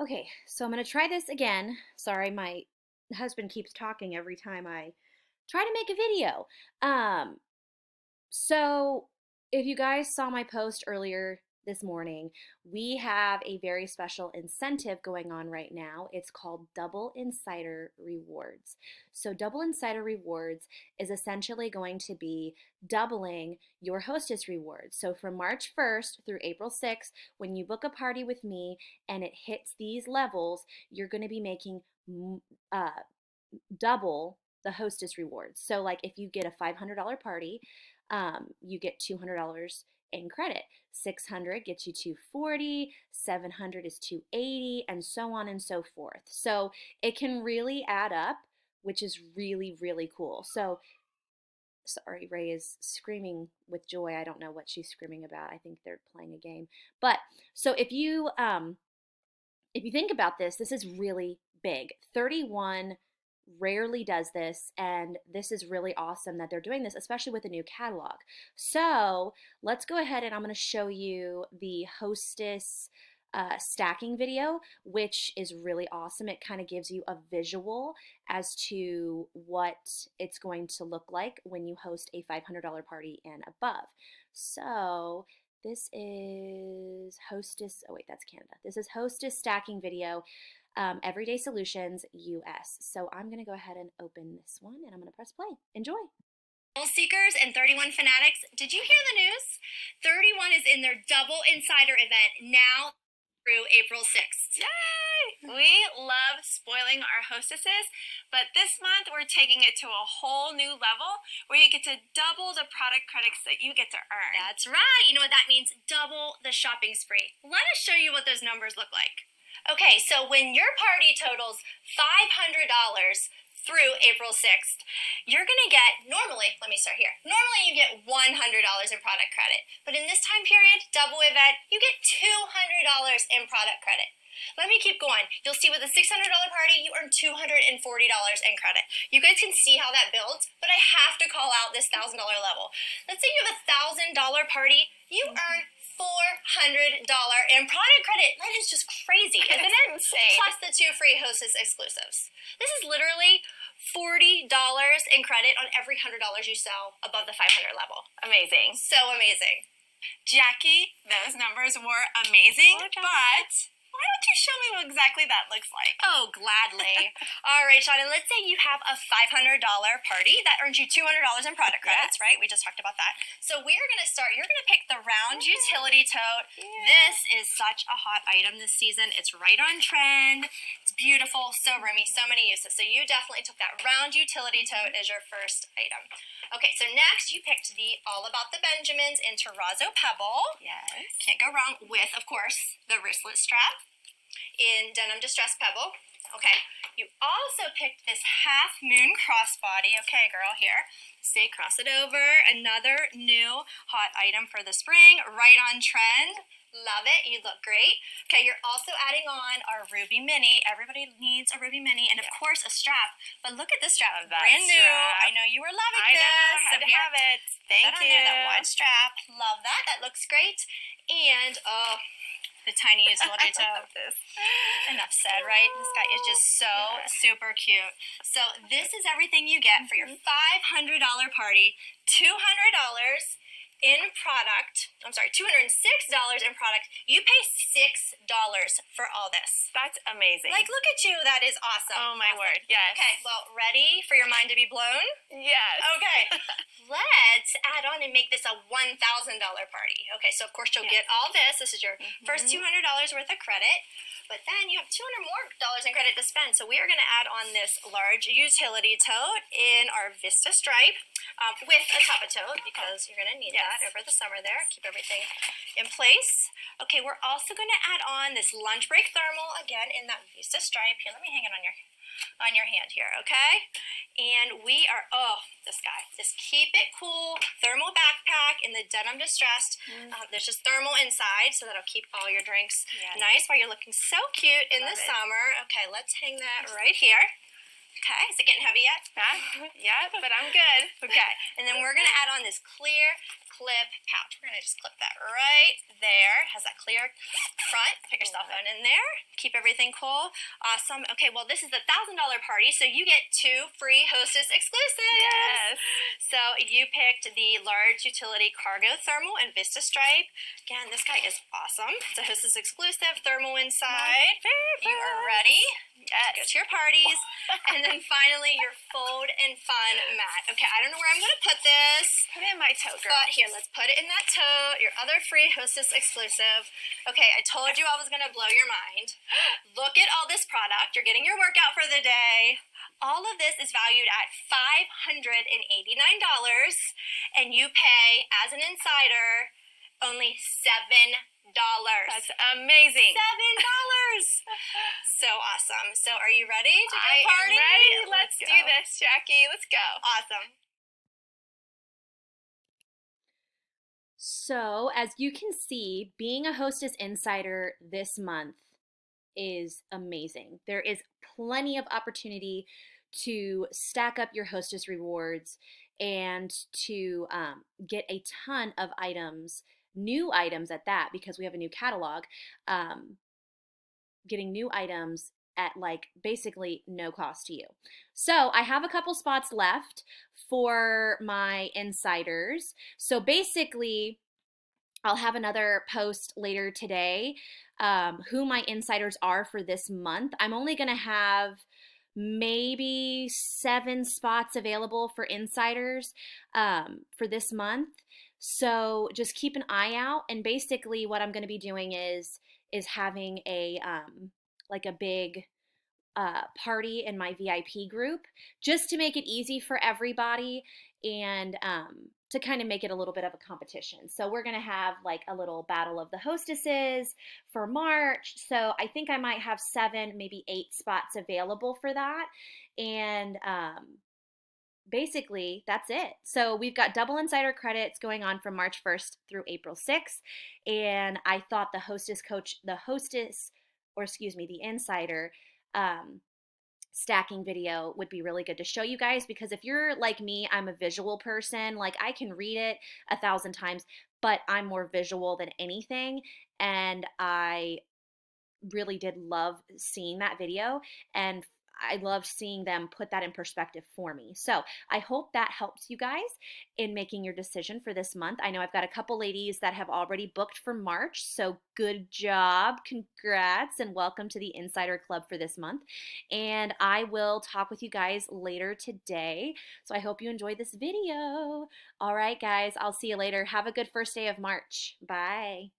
Okay, so I'm gonna try this again. Sorry, my husband keeps talking every time I try to make a video. Um, so if you guys saw my post earlier this morning, we have a very special incentive going on right now. It's called Double Insider Rewards. So Double Insider Rewards is essentially going to be doubling your hostess rewards. So from March 1st through April 6th, when you book a party with me and it hits these levels, you're going to be making uh, double the hostess rewards. So, like if you get a $500 party, you get $200 in credit. 600 gets you 240, 700 is 280, and so on and so forth. So it can really add up, which is really, really cool. So, sorry, Ray is screaming with joy. I don't know what she's screaming about. I think they're playing a game. But so if you think about this, this is really big. 31 rarely does this, and this is really awesome that they're doing this, especially with a new catalog. So let's go ahead and I'm going to show you the hostess stacking video, which is really awesome. It kind of gives you a visual as to what it's going to look like when you host a $500 party and above. So this is Hostess, oh wait, that's Canada. This is Hostess stacking video, Everyday Solutions US. So I'm gonna go ahead and open this one and I'm gonna press play. Enjoy. Thrill Seekers and 31 Fanatics, did you hear the news? 31 is in their Double Insider event now through April 6th. Yay! We love spoiling our hostesses, but this month we're taking it to a whole new level where you get to double the product credits that you get to earn. That's right. You know what that means? Double the shopping spree. Let us show you what those numbers look like. Okay, so when your party totals $500 through April 6th, you're going to get, normally, let me start here. Normally you get $100 in product credit. But in this time period, double event, you get $200 in product credit. Let me keep going. You'll see with a $600 party, you earn $240 in credit. You guys can see how that builds, but I have to call out this $1,000 level. Let's say you have a $1,000 party, you earn $400 in product credit. That is just crazy, isn't it? Insane. Plus the 2 free hostess exclusives. This is literally $40 in credit on every $100 you sell above the 500 level. Amazing. So amazing. Jackie, those numbers were amazing, but why don't you show me what exactly that looks like? Oh, gladly. All right, Shauna, let's say you have a $500 party that earns you $200 in product credits, right? We just talked about that. So we're going to start, you're going to pick the round utility tote. This is such a hot item this season. It's right on trend. It's beautiful, so roomy, so many uses. So you definitely took that round utility tote as your first item. Okay, so next you picked the All About the Benjamins in Terrazzo Pebble. Yes. Can't go wrong with, of course, the wristlet strap in Denim Distress Pebble. Okay, you also picked this Half Moon crossbody. Okay, girl, here. See, cross it over. Another new hot item for the spring, right on trend. Love it. You look great. Okay, you're also adding on our Ruby Mini. Everybody needs a Ruby Mini, and of course a strap. But look at this strap, That brand new. strap. I know you were loving I this. know, had to here, have it. put Thank that on you. there, that wide strap. Love that. That looks great. And the tiny utility tote. This. Enough said, right? This guy is just so super cute. So this is everything you get for your $500 party. $200 in product. I'm sorry, $206 in product. You pay $6 for all this. That's amazing. Like, look at you. That is awesome. Oh my Awesome. word, yes. Okay, well, ready for your mind to be blown? Yes. Okay, let's add on and make this a $1,000 party. Okay, so of course you'll get all this. This is your first $200 worth of credit. But then you have $200 more in credit to spend. So we are going to add on this large utility tote in our Vista stripe with a top tote because you're going to need that over the summer there. Keep everything in place. Okay, we're also going to add on this lunch break thermal again in that Vista stripe. Here, let me hang it on your hand here, okay? And we are, this guy, this Keep It Cool thermal backpack in the Denim Distressed. There's just thermal inside, so that'll keep all your drinks nice while you're looking so cute in the summer. Okay, let's hang that right here. Okay, is it getting heavy yet? Yeah, but I'm good. Okay, and then we're gonna add on this clear clip pouch. We're gonna just clip that right there. Has that clear front. Put your cell phone in there. Keep everything cool. Awesome. Okay, well, this is the $1,000 party, so you get 2 free Hostess exclusives. Yes. So you picked the large utility cargo thermal and Vista stripe. Again, this guy is awesome. It's a Hostess exclusive, thermal inside. You are ready. Yes. Go to your parties. And then finally, your fold and fun mat. Okay, I don't know where I'm going to put this. Put it in my tote, girl. But here, let's put it in that tote. Your other free Hostess exclusive. Okay, I told you I was going to blow your mind. Look at all this product. You're getting your workout for the day. All of this is valued at $589, and you pay, as an insider, only $7. That's amazing. $7. So awesome. So are you ready to go I party? am ready. Let's go. do this, Jackie. Let's go. Awesome. So, as you can see, being a Hostess Insider this month is amazing. There is plenty of opportunity to stack up your Hostess rewards and to get a ton of items, new items at that, because we have a new catalog, getting new items at like basically no cost to you. So I have a couple spots left for my insiders. So basically, I'll have another post later today who my insiders are for this month. I'm only going to have maybe 7 spots available for insiders for this month. So just keep an eye out. And basically what I'm going to be doing is having a like a big party in my VIP group just to make it easy for everybody and to kind of make it a little bit of a competition. So we're going to have like a little battle of the hostesses for March. So I think I might have 7, maybe 8 spots available for that. And basically that's it. So we've got double insider credits going on from March 1st through April 6th. And I thought the insider stacking video would be really good to show you guys, because if you're like me, I'm a visual person. Like I can read it 1,000 times, but I'm more visual than anything. And I really did love seeing that video, and I loved seeing them put that in perspective for me. So I hope that helps you guys in making your decision for this month. I know I've got a couple ladies that have already booked for March, so good job, congrats, and welcome to the Insider Club for this month. And I will talk with you guys later today. So I hope you enjoyed this video. All right, guys, I'll see you later. Have a good first day of March. Bye.